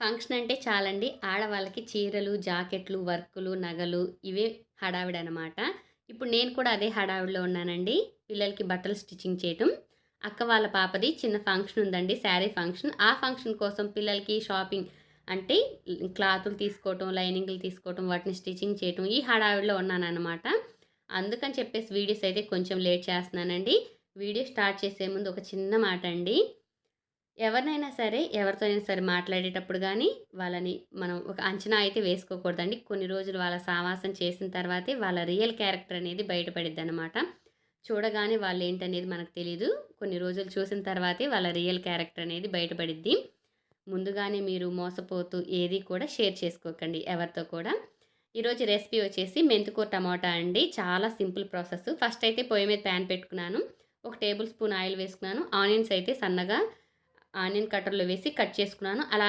Function అంటే చాలండి. ఆడవాళ్ళకి చీరలు, జాకెట్లు, వర్కులు, నగలు ఇవే హడావిడనమాట. ఇప్పుడు నేను కూడా అదే హడావిడిలో ఉన్నానండి. పిల్లలకి బట్టలు స్టిచ్చింగ్ చేయటం. అక్క వాళ్ళ పాపది చిన్న ఫంక్షన్ ఉందండి. శారీ ఫంక్షన్. ఆ ఫంక్షన్ కోసం పిల్లలకి షాపింగ్ అంటే క్లాతులు తీసుకోవటం, లైనింగులు తీసుకోవటం, వాటిని స్టిచ్చింగ్ చేయటం ఈ హడావిడిలో ఉన్నాననమాట. అందుకని చెప్పేసి వీడియోస్ అయితే కొంచెం లేట్ చేస్తున్నానండి. వీడియో స్టార్ట్ చేసే ముందు ఒక చిన్న మాట అండి. ఎవరినైనా సరే, ఎవరితో అయినా సరే మాట్లాడేటప్పుడు గానీ, వాళ్ళని మనం ఒక అంచనా అయితే వేసుకోకూడదండి. కొన్ని రోజులు వాళ్ళ సావాసం చేసిన తర్వాతే వాళ్ళ రియల్ క్యారెక్టర్ అనేది బయటపడిద్దనమాట. చూడగానే వాళ్ళేంటనేది మనకు తెలీదు. కొన్ని రోజులు చూసిన తర్వాతే వాళ్ళ రియల్ క్యారెక్టర్ అనేది బయటపడిద్ది. ముందుగానే మీరు మోసపోతూ ఏది కూడా షేర్ చేసుకోకండి ఎవరితో కూడా. ఈరోజు రెసిపీ వచ్చేసి మెంతికూర టమాటా అండి. చాలా సింపుల్ ప్రాసెస్. ఫస్ట్ అయితే పొయ్యి మీద ప్యాన్ పెట్టుకున్నాను. ఒక టేబుల్ స్పూన్ ఆయిల్ వేసుకున్నాను. ఆనియన్స్ అయితే సన్నగా ఆనియన్ కట్టర్‌లో వేసి కట్ చేసుకున్నాను. అలా